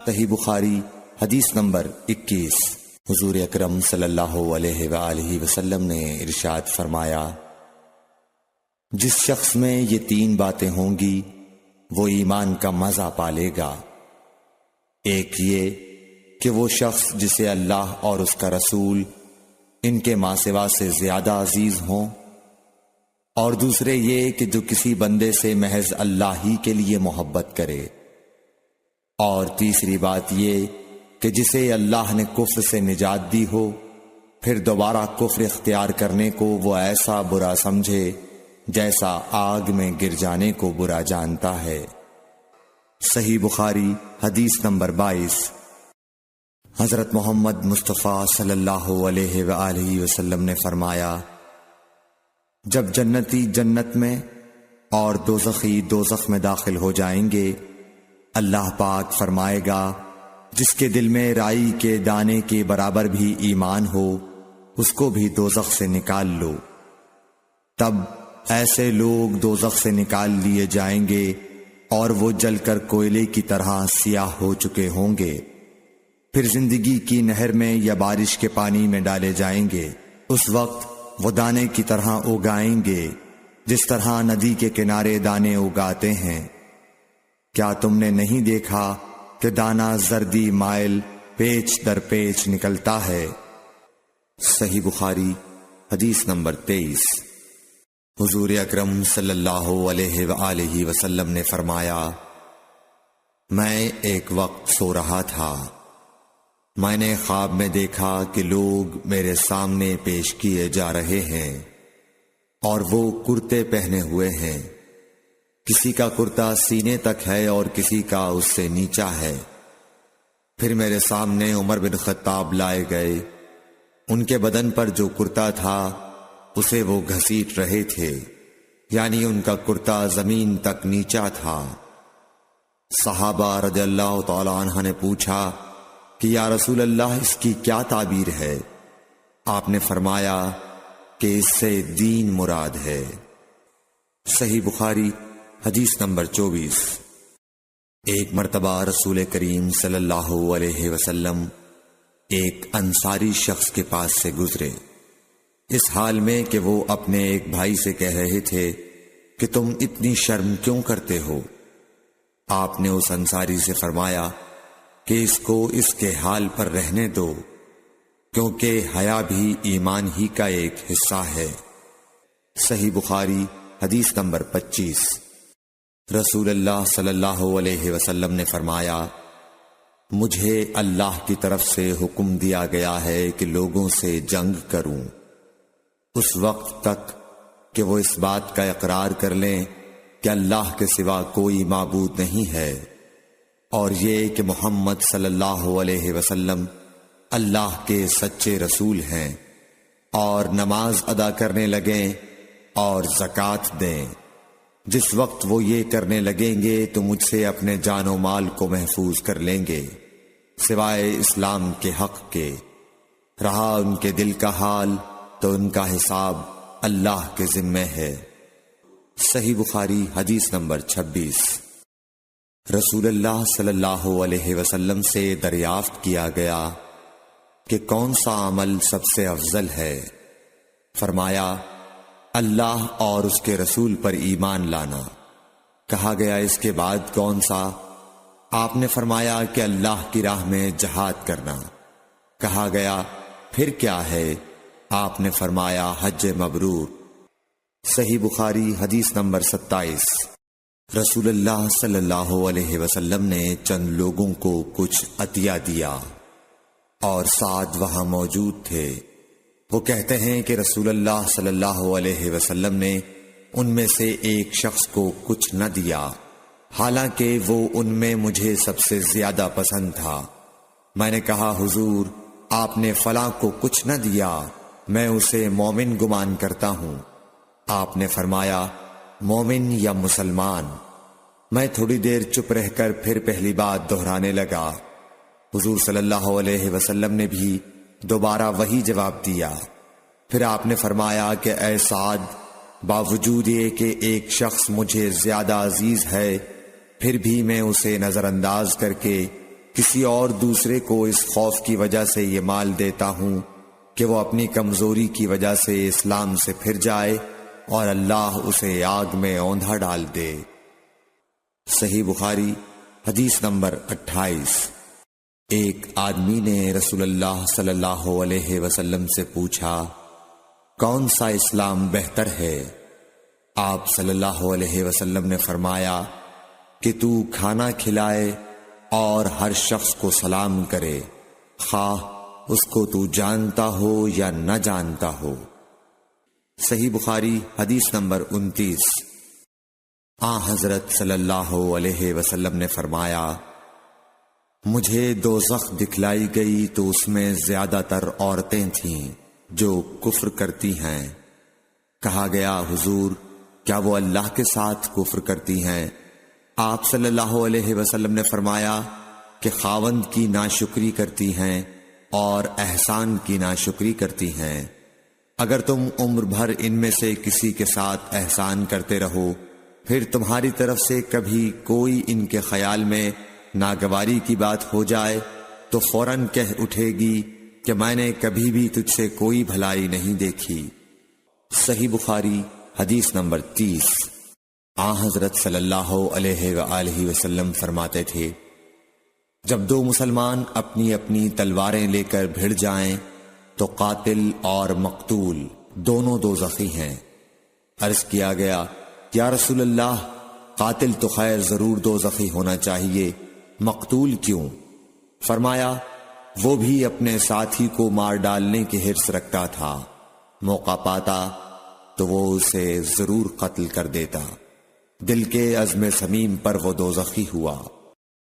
صحیح بخاری حدیث نمبر 21۔ حضور اکرم صلی اللہ علیہ وآلہ وسلم نے ارشاد فرمایا، جس شخص میں یہ 3 باتیں ہوں گی وہ ایمان کا مزہ پالے گا۔ ایک یہ کہ وہ شخص جسے اللہ اور اس کا رسول ان کے ماں سوا سے زیادہ عزیز ہوں، اور دوسرے یہ کہ جو کسی بندے سے محض اللہ ہی کے لیے محبت کرے، اور تیسری بات یہ کہ جسے اللہ نے کفر سے نجات دی ہو پھر دوبارہ کفر اختیار کرنے کو وہ ایسا برا سمجھے جیسا آگ میں گر جانے کو برا جانتا ہے۔ صحیح بخاری حدیث نمبر 22۔ حضرت محمد مصطفیٰ صلی اللہ علیہ وآلہ وسلم نے فرمایا، جب جنتی جنت میں اور دوزخی دوزخ میں داخل ہو جائیں گے، اللہ پاک فرمائے گا جس کے دل میں رائی کے دانے کے برابر بھی ایمان ہو اس کو بھی دوزخ سے نکال لو۔ تب ایسے لوگ دوزخ سے نکال لیے جائیں گے اور وہ جل کر کوئلے کی طرح سیاہ ہو چکے ہوں گے، پھر زندگی کی نہر میں یا بارش کے پانی میں ڈالے جائیں گے۔ اس وقت وہ دانے کی طرح اگائیں گے جس طرح ندی کے کنارے دانے اگاتے ہیں۔ کیا تم نے نہیں دیکھا کہ دانہ زردی مائل پیچ در پیچ نکلتا ہے؟ صحیح بخاری حدیث نمبر 23۔ حضور اکرم صلی اللہ علیہ وآلہ وسلم نے فرمایا، میں ایک وقت سو رہا تھا، میں نے خواب میں دیکھا کہ لوگ میرے سامنے پیش کیے جا رہے ہیں اور وہ کرتے پہنے ہوئے ہیں، کسی کا کرتا سینے تک ہے اور کسی کا اس سے نیچا ہے۔ پھر میرے سامنے عمر بن خطاب لائے گئے، ان کے بدن پر جو کرتا تھا اسے وہ گھسیٹ رہے تھے، یعنی ان کا کرتا زمین تک نیچا تھا۔ صحابہ رضی اللہ تعالی عنہ نے پوچھا کہ یا رسول اللہ اس کی کیا تعبیر ہے؟ آپ نے فرمایا کہ اس سے دین مراد ہے۔ صحیح بخاری حدیث نمبر 24۔ ایک مرتبہ رسول کریم صلی اللہ علیہ وسلم ایک انصاری شخص کے پاس سے گزرے، اس حال میں کہ وہ اپنے ایک بھائی سے کہہ رہے تھے کہ تم اتنی شرم کیوں کرتے ہو؟ آپ نے اس انصاری سے فرمایا کہ اس کو اس کے حال پر رہنے دو، کیونکہ حیا بھی ایمان ہی کا ایک حصہ ہے۔ صحیح بخاری حدیث نمبر 25۔ رسول اللہ صلی اللہ علیہ وسلم نے فرمایا، مجھے اللہ کی طرف سے حکم دیا گیا ہے کہ لوگوں سے جنگ کروں اس وقت تک کہ وہ اس بات کا اقرار کر لیں کہ اللہ کے سوا کوئی معبود نہیں ہے، اور یہ کہ محمد صلی اللہ علیہ وسلم اللہ کے سچے رسول ہیں، اور نماز ادا کرنے لگیں اور زکوٰۃ دیں۔ جس وقت وہ یہ کرنے لگیں گے تو مجھ سے اپنے جان و مال کو محفوظ کر لیں گے سوائے اسلام کے حق کے۔ رہا ان کے دل کا حال تو ان کا حساب اللہ کے ذمہ ہے۔ صحیح بخاری حدیث نمبر 26۔ رسول اللہ صلی اللہ علیہ وسلم سے دریافت کیا گیا کہ کون سا عمل سب سے افضل ہے؟ فرمایا، اللہ اور اس کے رسول پر ایمان لانا۔ کہا گیا اس کے بعد کون سا؟ آپ نے فرمایا کہ اللہ کی راہ میں جہاد کرنا۔ کہا گیا پھر کیا ہے؟ آپ نے فرمایا حج مبرور۔ صحیح بخاری حدیث نمبر 27۔ رسول اللہ صلی اللہ علیہ وسلم نے چند لوگوں کو کچھ عطیہ دیا اور سعد وہاں موجود تھے۔ وہ کہتے ہیں کہ رسول اللہ صلی اللہ علیہ وسلم نے ان میں سے ایک شخص کو کچھ نہ دیا، حالانکہ وہ ان میں مجھے سب سے زیادہ پسند تھا۔ میں نے کہا حضور، آپ نے فلاں کو کچھ نہ دیا، میں اسے مومن گمان کرتا ہوں۔ آپ نے فرمایا مومن یا مسلمان؟ میں تھوڑی دیر چپ رہ کر پھر پہلی بات دہرانے لگا۔ حضور صلی اللہ علیہ وسلم نے بھی دوبارہ وہی جواب دیا۔ پھر آپ نے فرمایا کہ اے سعد، باوجود یہ کہ ایک شخص مجھے زیادہ عزیز ہے پھر بھی میں اسے نظر انداز کر کے کسی اور دوسرے کو اس خوف کی وجہ سے یہ مال دیتا ہوں کہ وہ اپنی کمزوری کی وجہ سے اسلام سے پھر جائے اور اللہ اسے آگ میں اوندھا ڈال دے۔ صحیح بخاری حدیث نمبر 28۔ ایک آدمی نے رسول اللہ صلی اللہ علیہ وسلم سے پوچھا، کون سا اسلام بہتر ہے؟ آپ صلی اللہ علیہ وسلم نے فرمایا کہ تو کھانا کھلائے اور ہر شخص کو سلام کرے، خواہ اس کو تو جانتا ہو یا نہ جانتا ہو۔ صحیح بخاری حدیث نمبر 29۔ حضرت صلی اللہ علیہ وسلم نے فرمایا، مجھے دوزخ دکھلائی گئی تو اس میں زیادہ تر عورتیں تھیں جو کفر کرتی ہیں۔ کہا گیا، حضور کیا وہ اللہ کے ساتھ کفر کرتی ہیں؟ آپ صلی اللہ علیہ وسلم نے فرمایا کہ خاوند کی ناشکری کرتی ہیں اور احسان کی ناشکری کرتی ہیں۔ اگر تم عمر بھر ان میں سے کسی کے ساتھ احسان کرتے رہو، پھر تمہاری طرف سے کبھی کوئی ان کے خیال میں ناگواری کی بات ہو جائے تو فوراً کہہ اٹھے گی کہ میں نے کبھی بھی تجھ سے کوئی بھلائی نہیں دیکھی۔ صحیح بخاری حدیث نمبر 30۔ حضرت صلی اللہ علیہ وآلہ وسلم فرماتے تھے، جب دو مسلمان اپنی اپنی تلواریں لے کر بھڑ جائیں تو قاتل اور مقتول دونوں دوزخی ہیں۔ عرض کیا گیا، یا رسول اللہ، قاتل تو خیر ضرور دوزخی ہونا چاہیے، مقتول کیوں؟ فرمایا، وہ بھی اپنے ساتھی کو مار ڈالنے کی حرص رکھتا تھا، موقع پاتا تو وہ اسے ضرور قتل کر دیتا۔ دل کے عزم صمیم پر وہ دوزخی ہوا۔